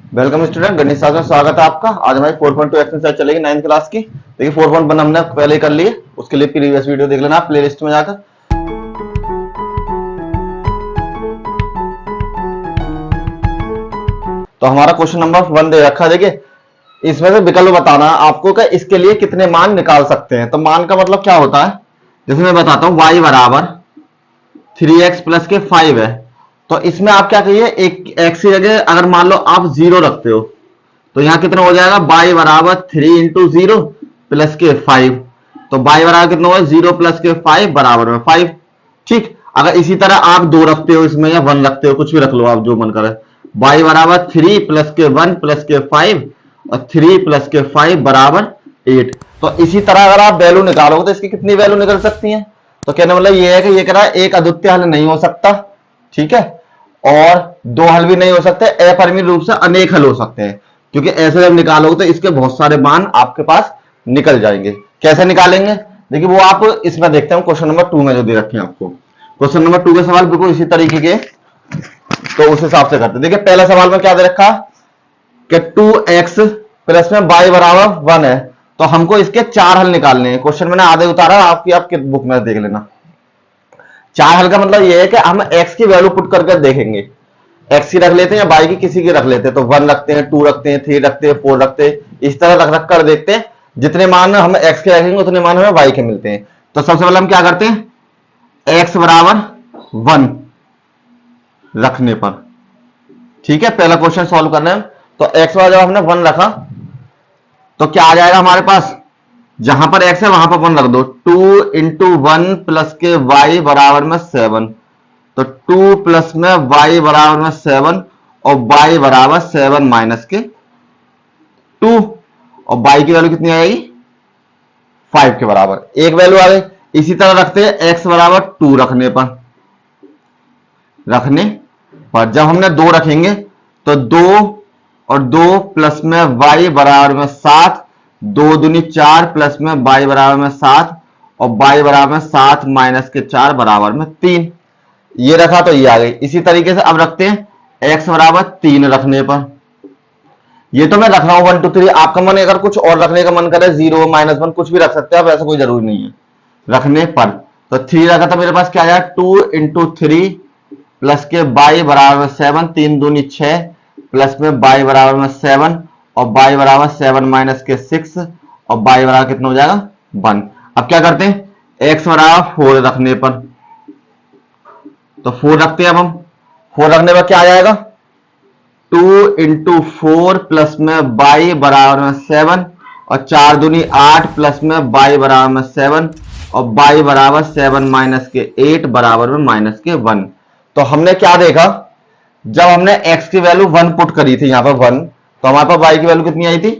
Welcome student, गणित शास्त्र में स्वागत है आपका। आज हमारी 4.2 एक्सरसाइज चलेगी 9th क्लास की। देखिए 4.1 हमने पहले ही कर लिए, उसके लिए प्रीवियस वीडियो देख लेना आप प्लेलिस्ट में जाकर। तो हमारा क्वेश्चन नंबर 1 दे रखा है। देखिए इसमें से विकल्प बताना है आपको कि इसके लिए कितने मान निकाल सकते हैं। तो मान का मतलब क्या होता है, जैसे मैं बताता हूं, y बराबर 3x प्लस के 5 है। तो इसमें आप क्या कहिए, एक x की जगह अगर मान लो आप 0 रखते हो तो यहां कितना हो जाएगा, y बराबर 3 इंटू 0 प्लस के 5। तो y बराबर कितना होगा, 0 प्लस के 5 बराबर में 5। ठीक, अगर इसी तरह आप 2 रखते हो इसमें या 1 रखते हो, कुछ भी रख लो आप जो मन करे, y बराबर 3 प्लस के 1 प्लस के 5 और 3 प्लस के 5 बराबर 8। तो इसी तरह अगर आप वैल्यू निकालोगे तो इसकी कितनी वैल्यू निकल सकती है। तो कहने मतलब ये है कि ये कह रहा है एक अद्वितीय हल नहीं हो सकता, ठीक है, और दो हल भी नहीं हो सकते, अपरिमित रूप से अनेक हल हो सकते हैं। क्योंकि ऐसे जब निकालोगे तो इसके बहुत सारे मान आपके पास निकल जाएंगे। कैसे निकालेंगे, देखिए वो आप इसमें देखते हैं क्वेश्चन नंबर 2 में जो दे रखे हैं आपको। क्वेश्चन नंबर 2 के सवाल बिल्कुल इसी तरीके के, तो उस हिसाब से करते हैं। देखिए पहला सवाल में क्या दे रखा कि 2x प्लस में y बराबर 1 है। तो हमको इसके 4 हल निकालने हैं। क्वेश्चन मैंने आधे उतारा, आपकी बुक में देख लेना। 4 हल का मतलब यह है कि हम x की वैल्यू पुट करके देखेंगे। एक्स की रख लेते हैं या y की किसी की रख लेते हैं, तो 1 रखते हैं, 2 रखते हैं, 3 रखते हैं, 4 रखते हैं, इस तरह रख रख कर देखते हैं। जितने मान हम x के रखेंगे उतने मान हमें y के मिलते हैं। तो सबसे पहले हम क्या करते हैं, x बराबर 1 रखने पर, ठीक है, पहला क्वेश्चन सॉल्व करना है। तो x बराबर जब हमने 1 रखा तो क्या आ जाएगा हमारे पास, जहां पर x है वहां पर 1 रख दो। 2 इंटू 1 प्लस के y बराबर में 7। तो 2 प्लस में y बराबर में 7 और y बराबर 7 माइनस के 2, और y की वैल्यू कितनी आएगी, 5 के बराबर, एक वैल्यू आ गई। इसी तरह रखते हैं x बराबर 2 रखने पर जब हमने 2 रखेंगे तो 2 और 2 प्लस में y बराबर में 7, 2 दूनी 4 प्लस में y बराबर में 7 और y बराबर में 7 माइनस के 4 बराबर में 3। ये रखा तो ये आ गई। इसी तरीके से अब रखते हैं x बराबर 3 रखने पर। ये तो मैं रख रहा हूं 1 2 3, आपका मन अगर कुछ और रखने का मन करे, 0 -1 कुछ भी रख सकते हैं आप, ऐसा कोई जरूरी नहीं है रखने पर। तो 3 रखा तो मेरे पास क्या आया, 2 इंटू 3 प्लस के y बराबर में 7, 3 दूनी 6 प्लस में y बराबर में 7 और y बराबर 7 माइनस के 6 और y बराबर कितना हो जाएगा 1। अब क्या करते हैं, x बराबर 4 रखने पर, तो 4 रखते हैं। अब हम 4 रखने पर क्या आ जाएगा, 2 इंटू 4 प्लस में y बराबर में 7 और 4 दूनी 8 प्लस में y बराबर में 7 और y बराबर 7 माइनस के 8 बराबर में माइनस के 1। तो हमने क्या देखा, जब हमने x की वैल्यू 1 पुट करी थी यहां पर 1, तो हमारे पास y की वैल्यू कितनी आई थी,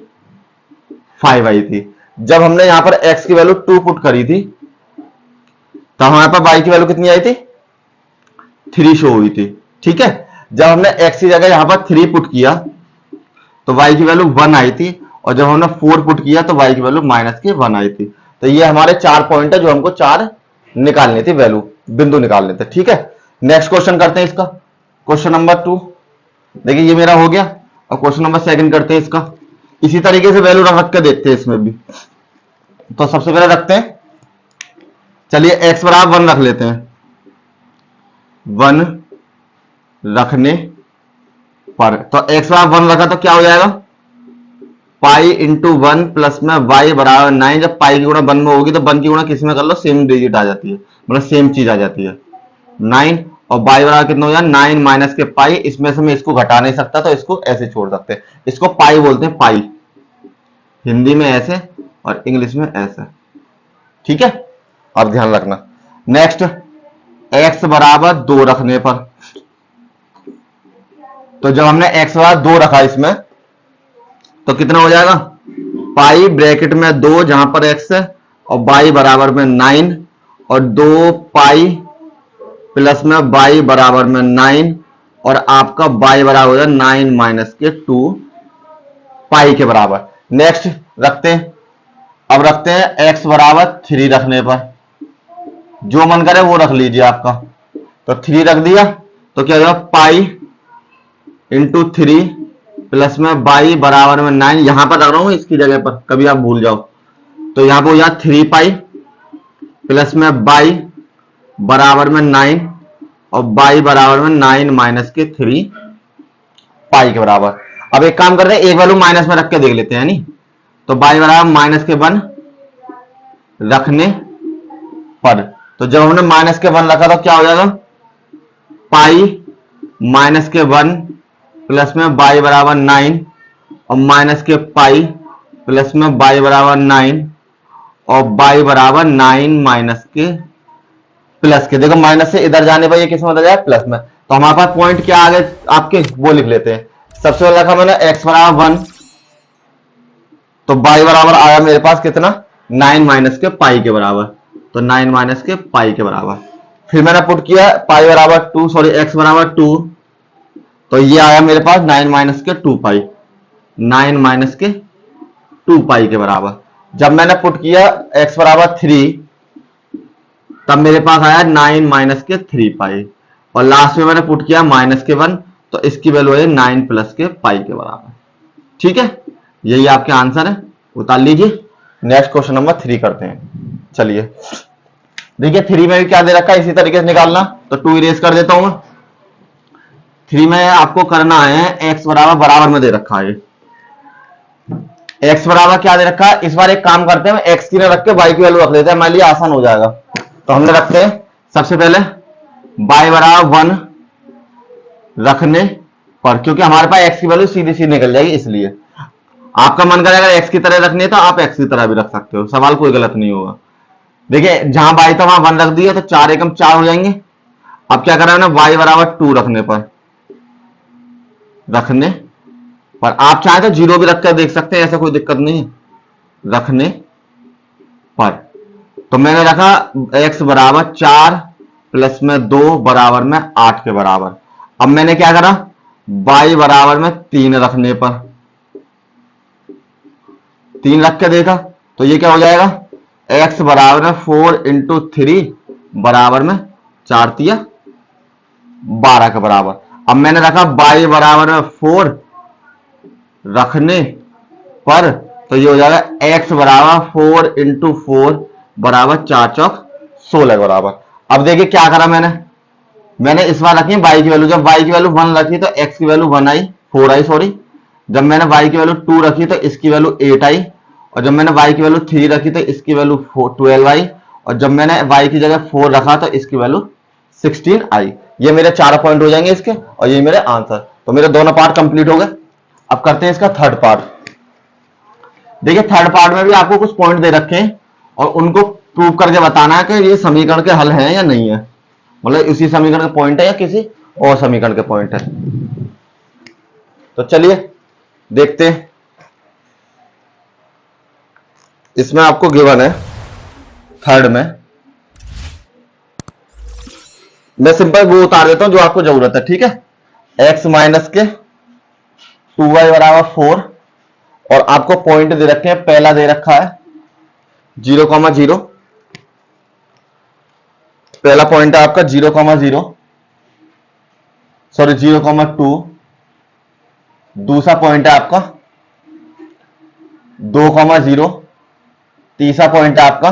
5 आई थी। जब हमने यहां पर x की वैल्यू 2 पुट करी थी तो हमारे पास y की वैल्यू कितनी आई थी, 3 शो हुई थी, ठीक है। जब हमने x की जगह यहां पर 3 पुट किया तो y की वैल्यू 1 आई थी, और जब हमने 4 पुट किया तो y की वैल्यू माइनस के 1 आई थी। तो ये हमारे 4 पॉइंट है जो हमको 4 निकालने थे, वैल्यू बिंदु निकालने थे, ठीक है। नेक्स्ट क्वेश्चन करते हैं इसका, क्वेश्चन नंबर 2। देखिए ये मेरा हो गया, और क्वेश्चन नंबर 2 करते हैं इसका। इसी तरीके से वैल्यू रख के देखते हैं इसमें भी। तो सबसे पहले रखते हैं, चलिए x बराबर 1 रख लेते हैं। 1 रखने पर, तो x बराबर 1 रखा तो क्या हो जाएगा, पाई इंटू 1 प्लस में y बराबर 9। जब पाई की गुणा 1 में होगी तो 1 की गुणा किसी में कर लो, सेम डिजिट आ जाती है, मतलब सेम चीज आ जाती है 9। और y बराबर कितना हो जाए 9 माइनस के पाई। इसमें से मैं इसको घटा नहीं सकता तो इसको ऐसे छोड़ सकते हैं। इसको पाई बोलते हैं, पाई हिंदी में ऐसे और इंग्लिश में ऐसे, ठीक है, अब ध्यान रखना। नेक्स्ट x बराबर 2 रखने पर, तो जब हमने x बराबर 2 रखा इसमें तो कितना हो जाएगा, पाई ब्रैकेट में 2 जहां पर x है और y बराबर में 9 और 2 पाई प्लस में y बराबर में 9 और आपका y बराबर हो जाए 9 माइनस के 2 पाई के बराबर। नेक्स्ट रखते हैं, अब रखते हैं x बराबर 3 रखने पर, जो मन करे वो रख लीजिए आपका। तो 3 रख दिया तो क्या होगा, पाई इंटू 3 प्लस में बाई बराबर में 9, यहां पर रख रहा हूं इसकी जगह पर, कभी आप भूल जाओ तो यहां पर हो जाए 3 पाई प्लस में बाई बराबर में 9 और बाई बराबर में 9 माइनस के 3 पाई के बराबर। अब एक काम करते हैं, एक वैल्यू माइनस में रख के देख लेते हैं नहीं, तो बाई बराबर माइनस के 1 रखने पर, तो जब हमने माइनस के 1 रखा तो क्या हो जाएगा, पाई माइनस के 1 प्लस में बाई बराबर 9 और माइनस के पाई प्लस में बाई बराबर 9 और बाई बराबर 9 माइनस के प्लस के। देखो माइनस से इधर जाने पर ये किस में बदल जाए, प्लस में। तो हमारे पास पॉइंट क्या आ गए आपके, वो लिख लेते हैं। सबसे पहले रखा मैंने x बराबर 1, तो बाई बराबर आया मेरे पास कितना, 9 माइनस के पाई के बराबर, तो 9 माइनस के पाई के बराबर। फिर मैंने पुट किया पाई बराबर 2, सॉरी x बराबर 2, तो ये आया मेरे पास 9 माइनस के 2 पाई, 9 माइनस के 2 पाई के बराबर। जब मैंने पुट किया x बराबर 3, तब मेरे पास आया 9 माइनस के 3 पाई, और लास्ट में मैंने पुट किया माइनस के 1, तो इसकी वैल्यू है 9 प्लस के पाई के बराबर। ठीक है, यही आपके आंसर है, उतार लीजिए। नेक्स्ट क्वेश्चन नंबर 3 करते हैं। चलिए देखिए 3 में भी क्या दे रखा है, इसी तरीके से निकालना, तो 2 इरेज कर देता हूं मैं। 3 में आपको करना है x बराबर बराबर में दे रखा है, x बराबर क्या दे रखा है, इस बार एक काम करते हैं, x की ना रख के y की वैल्यू रख लेते हैं, हमारे लिए आसान हो जाएगा। तो हमने रखते हैं सबसे पहले y बराबर 1 रखने पर, क्योंकि हमारे पास x की वैल्यू सीधी सीधी निकल जाएगी, इसलिए आपका मन करेगा x की तरह रखनी है तो आप x की तरह भी रख सकते हो, सवाल कोई गलत नहीं होगा। देखिए जहां y था वहां 1 रख दिया, तो 4 एकम 4 हो जाएंगे। अब क्या करा ना, y बराबर 2 रखने पर आप चाहे तो 0 भी रखकर देख सकते हैं, ऐसा कोई दिक्कत नहीं है, रखने पर। तो मैंने रखा x बराबर 4 प्लस में 2 बराबर में 8 के बराबर। अब मैंने क्या करा, y बराबर में 3 रखने पर 3 रख के देखा, तो ये क्या हो जाएगा, x बराबर में 4 इंटू 3 बराबर में 4 तिया 12 के बराबर। अब मैंने रखा y बराबर में 4 रखने पर, तो ये हो जाएगा x बराबर 4 इंटू 4 बराबर 4 चौक 16 के बराबर। अब देखिए क्या करा मैंने इस बार रखी y की वैल्यू, जब y की वैल्यू 1 रखी तो x की वैल्यू 1 आई, 4 आई सॉरी। जब मैंने y की वैल्यू 2 रखी तो इसकी वैल्यू 8 आई, और जब मैंने y की वैल्यू 3 रखी तो इसकी वैल्यू 12 आई, और जब मैंने y की जगह 4 रखा तो इसकी वैल्यू 16 आई। ये मेरे 4 पॉइंट हो जाएंगे इसके, और ये मेरे आंसर। तो मेरे दोनों पार्ट कंप्लीट हो गए। अब करते हैं इसका थर्ड पार्ट। देखिए थर्ड पार्ट में भी आपको कुछ पॉइंट दे रखे हैं, और उनको प्रूव करके बताना है कि ये समीकरण के हल हैं या नहीं है, मतलब इसी समीकरण के पॉइंट है या किसी और समीकरण के पॉइंट है। तो चलिए देखते हैं। इसमें आपको गिवन है थर्ड में, मैं सिंपल वो उतार देता हूं जो आपको जरूरत है, ठीक है। x माइनस के 2y बराबर 4, और आपको पॉइंट दे रखे हैं, पहला दे रखा है 0,0, पहला पॉइंट है आपका 0,0 सॉरी 0,2, दूसरा पॉइंट है आपका 2,0, तीसरा पॉइंट है आपका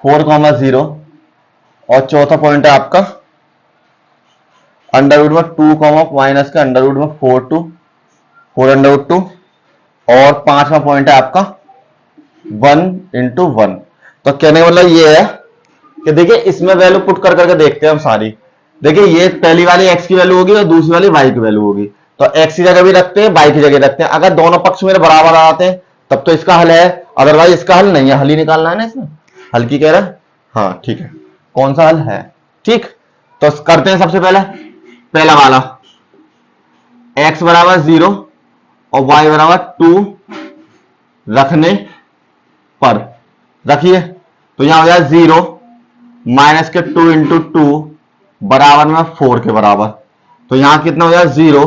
4,0, और चौथा पॉइंट है आपका अंडर रूट में 2, माइनस का अंडर रूट में 4 अंडर रूट 2, और पांचवा पॉइंट है आपका 1 इंटू 1। तो कहने का मतलब ये है कि देखिए इसमें वैल्यू पुट कर करके देखते हैं हम सारी। देखिए ये पहली वाली x की वैल्यू होगी और दूसरी वाली y की वैल्यू होगी, तो x की जगह भी रखते हैं, y की जगह रखते हैं। अगर दोनों पक्ष मेरे बराबर आ जाते हैं तब तो इसका हल है, अदरवाइज इसका हल नहीं है। हल ही निकालना है ना इसमें, हल की कह रहा है, हाँ ठीक है, कौन सा हल है, ठीक। तो करते हैं सबसे पहले पहला वाला, x बराबर 0 और y बराबर 2 रखने पर, रखिए तो यहां हो जाए 0 माइनस के 2 इंटू 2 बराबर में 4 के बराबर। तो यहां कितना हो जाए 0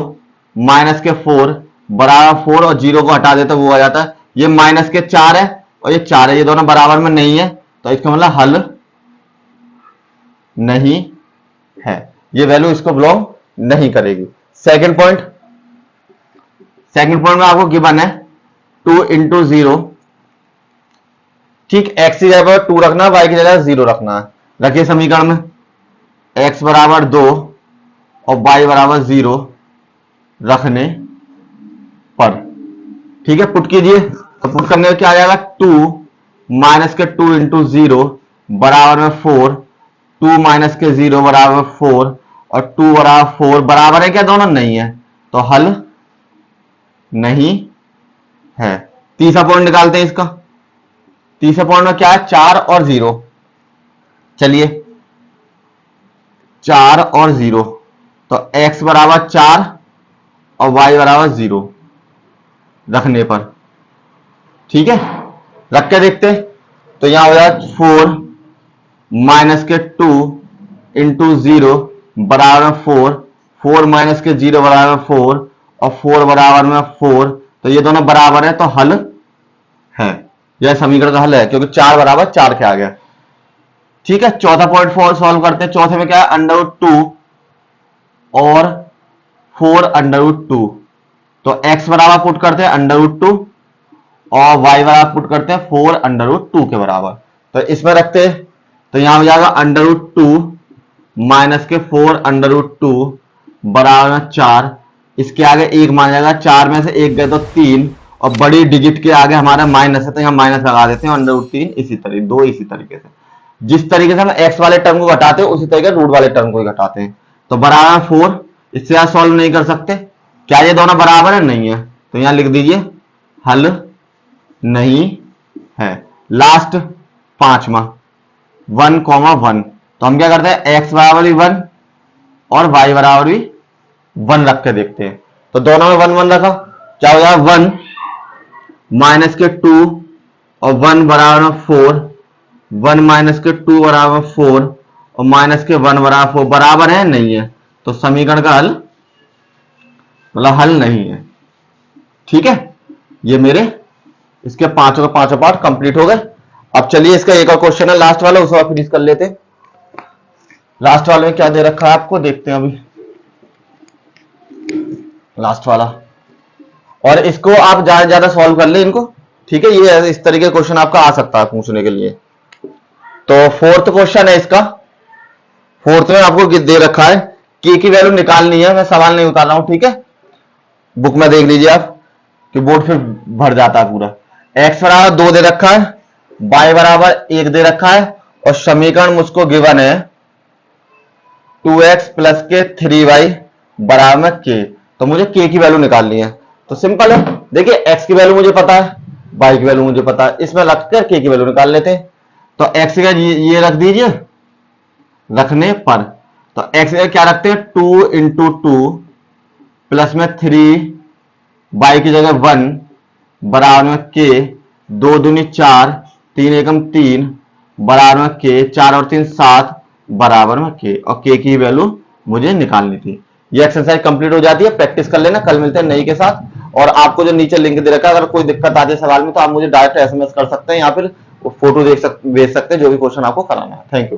माइनस के 4 बराबर 4, और 0 को हटा देते वो आ जाता है, ये माइनस के 4 है और ये 4 है, ये दोनों बराबर में नहीं है, तो इसका मतलब हल नहीं है, ये वैल्यू इसको बिलोंग नहीं करेगी। सेकंड पॉइंट, सेकंड पॉइंट में आपको गिवन है 2 इंटू 0, ठीक, x की जगह पर 2 रखना है, y की जगह 0 रखना है। रखिए समीकरण में x बराबर 2 और y बराबर 0 रखने पर, ठीक है, पुट कीजिए। तो पुट करने में क्या आ जाएगा, 2 माइनस के 2 इंटू 0 बराबर में 4, 2 माइनस के 0 बराबर में 4 और 2 बराबर 4, बराबर है क्या दोनों, नहीं है, तो हल नहीं है। तीसरा पॉइंट निकालते हैं इसका। तीसरे पॉइंट में क्या है, 4 और 0, चलिए 4 और 0, तो x बराबर 4 और y बराबर 0 रखने पर, ठीक है, रख के देखते। तो यहां हो जाएगा 4 माइनस के 2 इंटू 0 बराबर में 4, 4 माइनस के 0 बराबर में 4 और 4 बराबर में 4, तो ये दोनों बराबर है, तो हल है, यह समीकरण का हल है, क्योंकि 4 बराबर 4 के आ गया, ठीक है। चौथा पॉइंट सॉल्व करते हैं। चौथे में क्या है, √2 और 4 √2, तो x बराबर पुट करते हैं √2 और y बराबर पुट करते हैं 4 √2 के बराबर। तो इसमें रखते हैं, तो यहां हो जाएगा √2 माइनस के 4 √2 बराबर 4, इसके आगे 1 मान जाएगा, 4 में से 1 गए तो 3 और बड़ी डिजिट के आगे हमारा माइनस है, तो यहां माइनस लगा देते हैं, √3 इसी तरीके, 2 इसी तरीके से, जिस तरीके से हम x वाले टर्म को घटाते हैं उसी तरीके रूट वाले टर्म को घटाते हैं। तो बराबर 4, इससे आप सॉल्व नहीं कर सकते, क्या ये दोनों बराबर है, नहीं है, तो यहां लिख दीजिए हल नहीं है। लास्ट पांचवा 1,1, तो हम क्या करते हैं, x बराबर भी 1 और y बराबर भी 1 रख के देखते हैं। तो दोनों में 1 1 रखा, क्या हो जाएगा, 1 माइनस के 2 और 1 बराबर में 4, 1 माइनस के 2 बराबर 4 और माइनस के 1 बराबर 4, बराबर है, नहीं है, तो समीकरण का हल मतलब हल नहीं है, ठीक है। ये मेरे इसके पांचों के पांचों पार्ट कंप्लीट हो गए। अब चलिए इसका एक और क्वेश्चन है लास्ट वाला, उसे फिनिश कर लेते हैं। लास्ट वाले में क्या दे रखा है आपको, देखते हैं अभी लास्ट वाला, और इसको आप ज्यादा ज्यादा सॉल्व कर ले इनको, ठीक है, ये इस तरीके का क्वेश्चन आपका आ सकता है पूछने के लिए। तो फोर्थ क्वेश्चन है इसका। फोर्थ में आपको दे रखा है k की वैल्यू निकालनी है, मैं सवाल नहीं उतार रहा हूं, ठीक है, बुक में देख लीजिए आप कि बोर्ड फिर भर जाता है पूरा। x बराबर 2 दे रखा है, y बराबर 1 दे रखा है और समीकरण मुझको गिवन है 2x प्लस के 3y बराबर में k, तो मुझे k की वैल्यू निकालनी है। तो सिंपल है, देखिए x की वैल्यू मुझे पता है, y की वैल्यू मुझे पता है, इसमें रखकर k की वैल्यू निकाल लेते हैं। तो x का ये रख दीजिए रखने पर, तो x का क्या रखते हैं, 2 इंटू 2 प्लस में 3 y की जगह 1 बराबर में k, 2 दूनी 4, 3 एकम 3 बराबर में k, 4 और 3 7 बराबर में k, और k की वैल्यू मुझे निकालनी थी। ये एक्सरसाइज कंप्लीट हो जाती है, प्रैक्टिस कर लेना, कल मिलते हैं नई के साथ। और आपको जो नीचे लिंक दे रखा है, अगर कोई दिक्कत आती है सवाल में तो आप मुझे डायरेक्ट SMS कर सकते हैं या फिर फोटो भेज सकते हैं, जो भी क्वेश्चन आपको कराना है। Thank you.